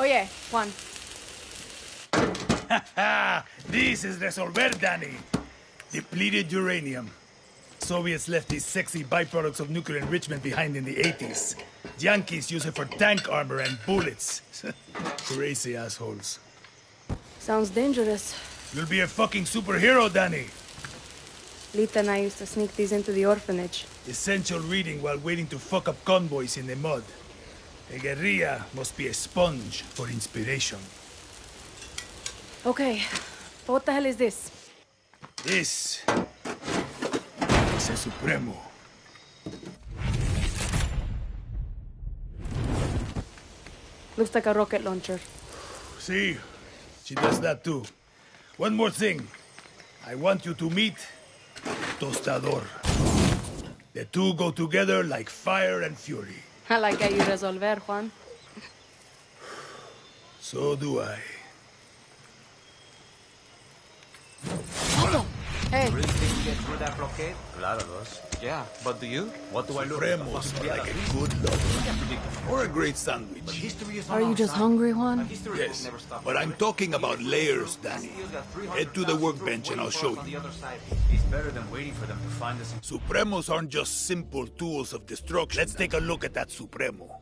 Oye, Juan. This is Resolver, Danny. Depleted uranium. Soviets left these sexy byproducts of nuclear enrichment behind in the 80s. Yankees use it for tank armor and bullets. Crazy assholes. Sounds dangerous. You'll be a fucking superhero, Danny. Lita and I used to sneak these into the orphanage. Essential reading while waiting to fuck up convoys in the mud. A guerrilla must be a sponge for inspiration. Okay, what the hell is this? This is a Supremo. Looks like a rocket launcher. See, she does that too. One more thing. I want you to meet Tostador. The two go together like fire and fury. I like how you resolver, Juan. So do I. Hey. Really think you get through that blockade? Claro, boss. Yeah, but do you? What do I look Supremos are like a good lover. Or a great sandwich. Are you just hungry, Juan? Yes, but I'm talking about layers, Danny. Head to the workbench and I'll show you. It's better than waiting for them to find us. Supremos aren't just simple tools of destruction. Let's take a look at that Supremo.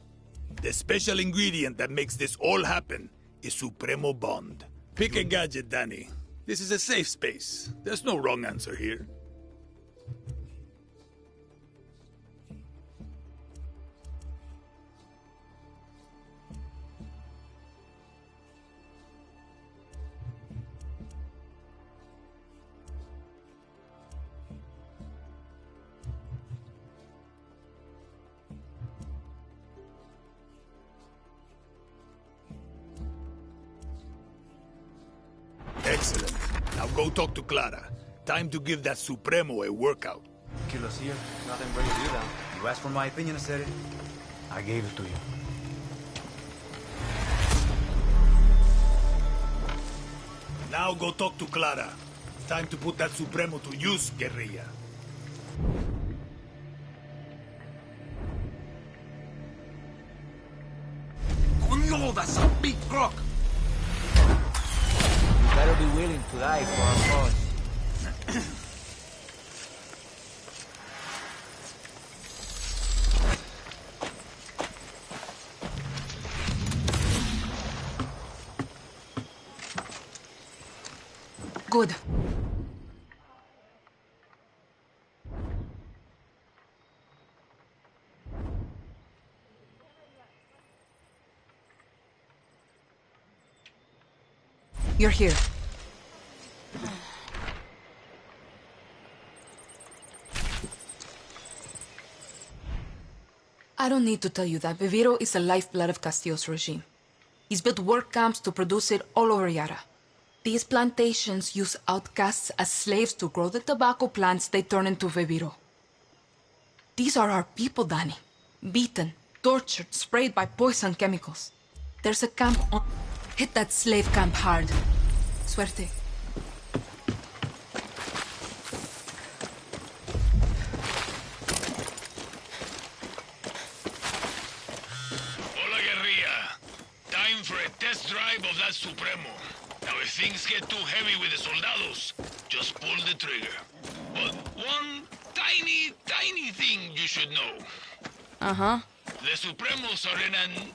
The special ingredient that makes this all happen is Supremo Bond. Pick a gadget, Danny. This is a safe space. There's no wrong answer here. Excellent. Now go talk to Clara. Time to give that Supremo a workout. Kilos here, nothing better to do that. You asked for my opinion, I said it. I gave it to you. Now go talk to Clara. Time to put that Supremo to use, guerrilla. Coño, that's a big croc! Better be willing to die for our cause. Good. You're here. I don't need to tell you that Viviro is the lifeblood of Castillo's regime. He's built work camps to produce it all over Yara. These plantations use outcasts as slaves to grow the tobacco plants they turn into Viviro. These are our people, Danny. Beaten, tortured, sprayed by poison chemicals. There's a camp on... Hit that slave camp hard. Suerte. Hola, guerrilla. Time for a test drive of that Supremo. Now, if things get too heavy with the soldados, just pull the trigger. But one tiny thing you should know. Uh-huh. The Supremos are in an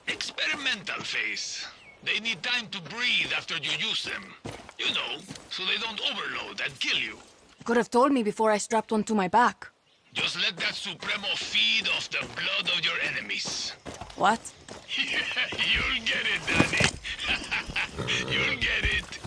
experimental phase. They need time to breathe after you use them. You know, so they don't overload and kill you. Could have told me before I strapped one to my back. Just let that Supremo feed off the blood of your enemies. What? You'll get it, Danny. You'll get it.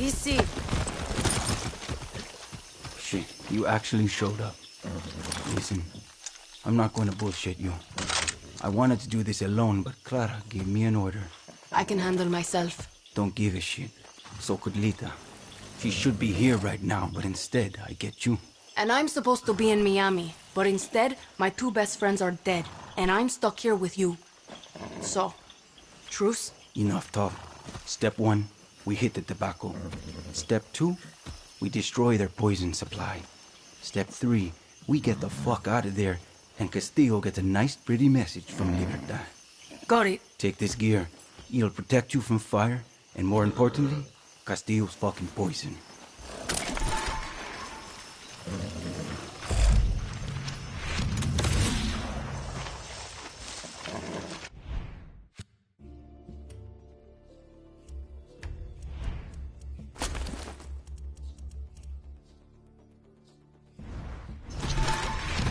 Easy. Shit, you actually showed up. Listen, I'm not going to bullshit you. I wanted to do this alone, but Clara gave me an order. I can handle myself. Don't give a shit. So could Lita. She should be here right now, but instead, I get you. And I'm supposed to be in Miami, but instead, my two best friends are dead, and I'm stuck here with you. So, truce? Enough talk. Step 1, we hit the tobacco. Step 2, we destroy their poison supply. Step 3, we get the fuck out of there, and Castillo gets a nice pretty message from Libertad. Got it. Take this gear. It'll protect you from fire, and more importantly, Castillo's fucking poison.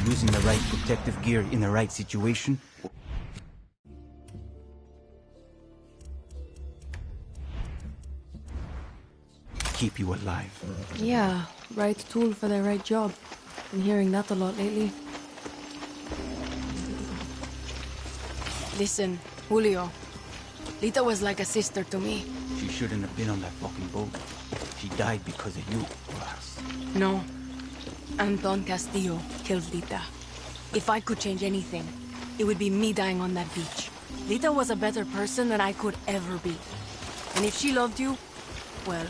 Using the right protective gear in the right situation keep you alive. Yeah, right tool for the right job. Been hearing that a lot lately. Listen, Julio. Lita was like a sister to me. She shouldn't have been on that fucking boat. She died because of you, or us. No. Anton Castillo killed Lita. If I could change anything, it would be me dying on that beach. Lita was a better person than I could ever be. And if she loved you, well,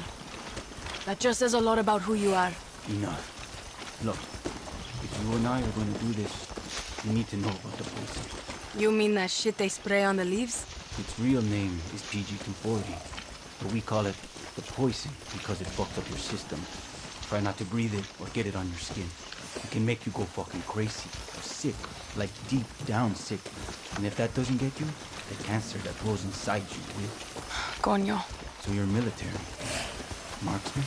that just says a lot about who you are. Enough. Look, if you and I are going to do this, we need to know about the poison. You mean that shit they spray on the leaves? Its real name is PG-240, but we call it the poison because it fucked up your system. Try not to breathe it or get it on your skin. It can make you go fucking crazy or sick, like deep down sick. And if that doesn't get you, the cancer that grows inside you will. Coño. So you're military. Marksman?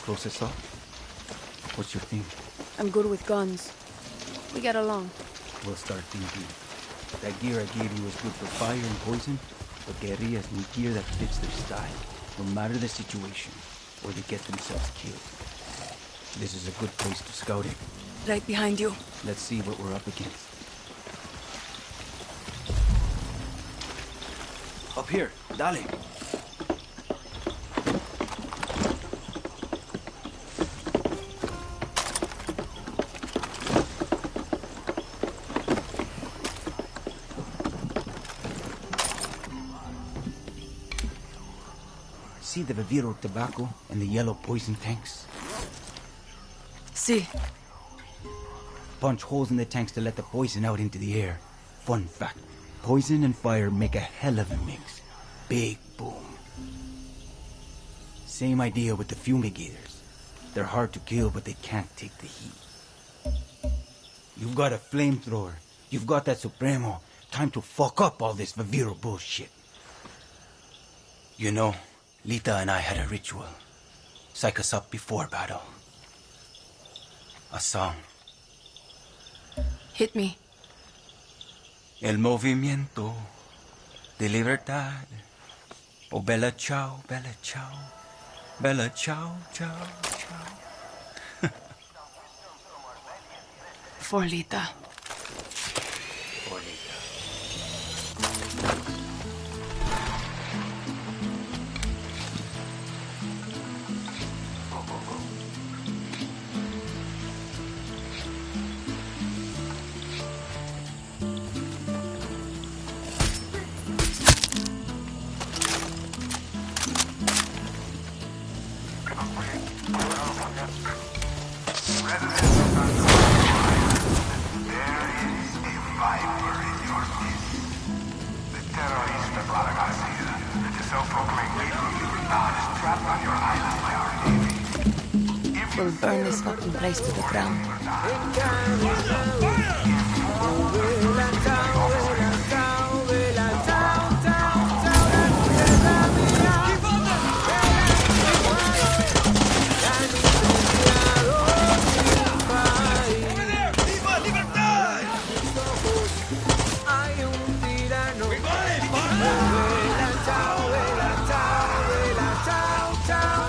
Close assault? What's your thing? I'm good with guns. We get along. We'll start thinking. That gear I gave you is good for fire and poison, but guerrillas need gear that fits their style, no matter the situation, or they get themselves killed. This is a good place to scout it. Right behind you. Let's see what we're up against. Up here, dale. See the Viviro tobacco and the yellow poison tanks? See. Punch holes in the tanks to let the poison out into the air. Fun fact, poison and fire make a hell of a mix. Big boom. Same idea with the fumigators. They're hard to kill, but they can't take the heat. You've got a flamethrower. You've got that Supremo. Time to fuck up all this Viviro bullshit. You know, Lita and I had a ritual. Psych us up before battle. A song. Hit me. El movimiento de libertad. Oh, bella ciao, bella ciao. Bella ciao, ciao, ciao. For Lita. For Lita. We'll burn this fucking place to the ground. Ciao,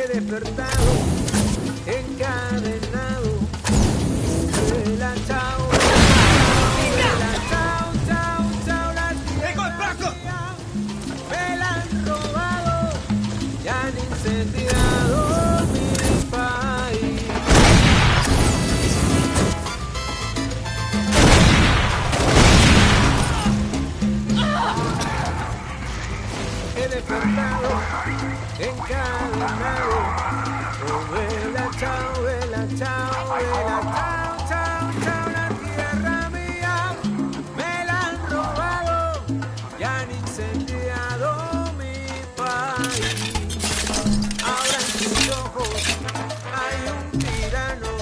he despertado, encadenado. Vela, chao, vela, chao, chao, chao, la tierra mía. Me la han robado y han incendiado mi país. He despertado, encadenado. Oh, vela, chao, vela, chao, vela, chao, chao, chao, la tierra mía. Me la han robado y han incendiado mi país. Ahora en tus ojos hay un tirano.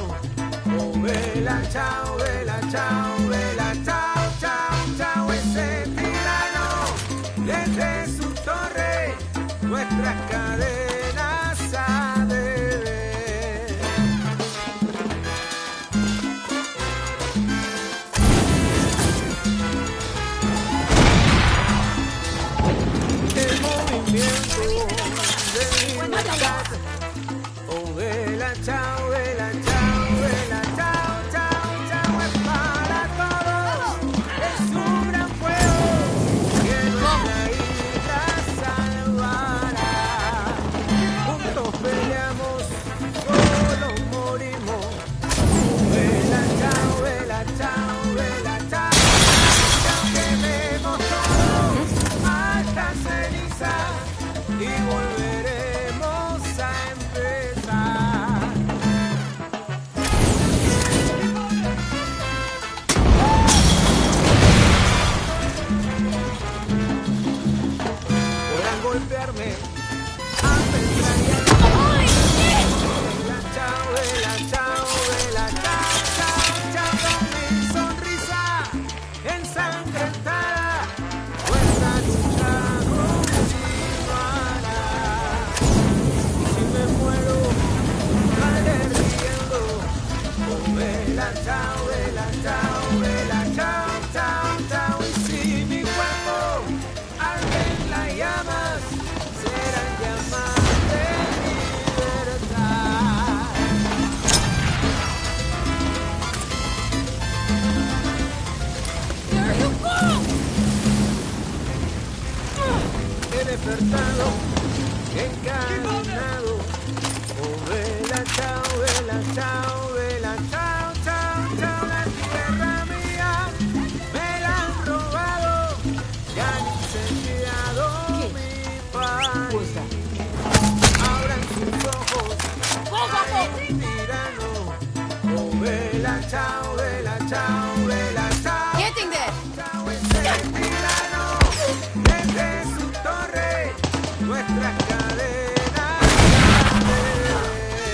Oh, vela, chao, vela, chao, vela, chao, chao, chao, ese tirano. Desde su torre, nuestras cadenas ha de ver. El movimiento de libertad. Oh, vela, chao, vela, chao, vela, chao, chao, chao, es para todos. Es un gran fuego que nuestra isla salvará. Juntos peleamos, solos morimos. Oh, vela, chao, vela, chao, vela, chao, chao, quememos todos hasta ceniza y volveremos a empezar. Podrán golpearme, apedrearme. Vela, chao, vela, chao, vela, chao, chao, chao, con mi sonrisa ensangrentada. Nuestra lucha continuará. Y si me muero, saldré riendo. Oh, vela, chao, vela, chao, vela, chao, chao, chao. Y si mi cuerpo arde en las llamas, serán llamas de libertad. He despertado, encadenado. Oh, vela, chao, vela, chao, vela, chao, chao, chao, la tierra mía. Me la han robado y han incendiado mi país. Ahora en sus ojos hay un tirano. Oh, vela, chao, vela, chao, vela, chao. Getting there. Chao, ese tirano. Desde su torre, nuestras cadenas ha de ver.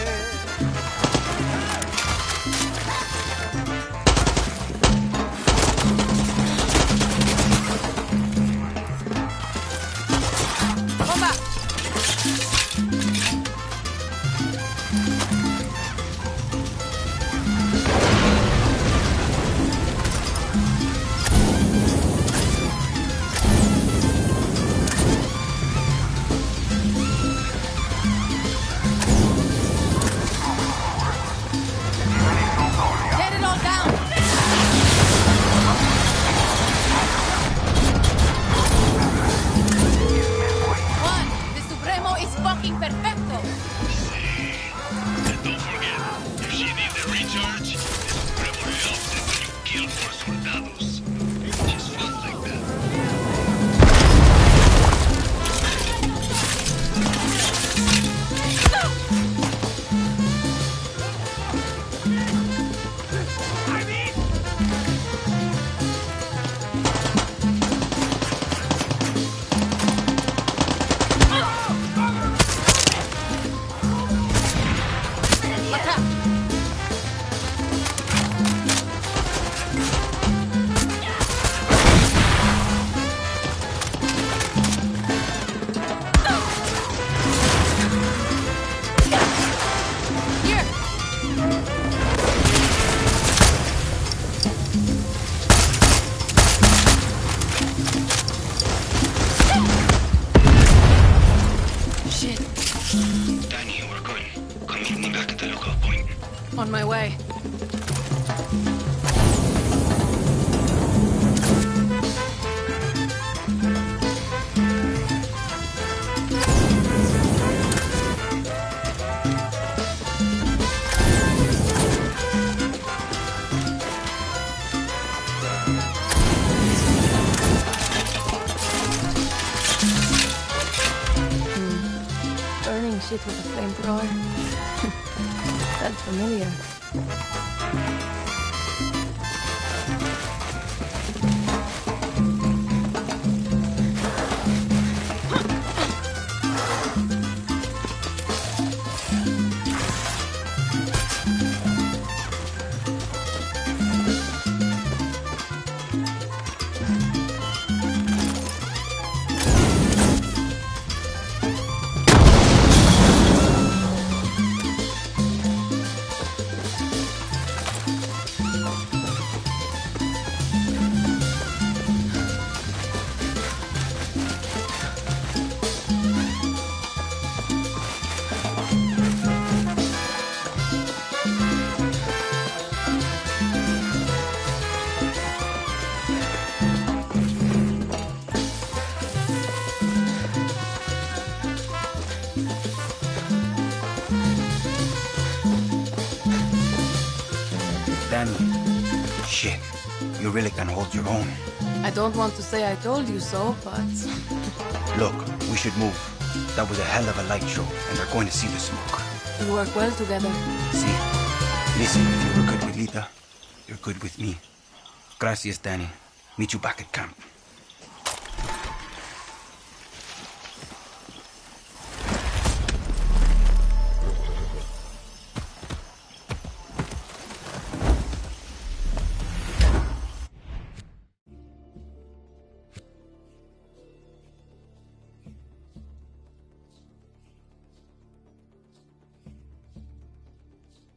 Bomba. Get it all down. Juan, the Supremo is fucking perfecto. And don't forget, if she needs a recharge, the Supremo loves it when you kill more soldados. She's fun like that. Atrás. Danny, we're On my way. Burning shit with a flamethrower. That's familiar. Danny. Shit. You really can hold your own. I don't want to say I told you so, but... Look, we should move. That was a hell of a light show, and they're going to see the smoke. We work well together. See? Listen, if you were good with Lita, you're good with me. Gracias, Danny. Meet you back at camp.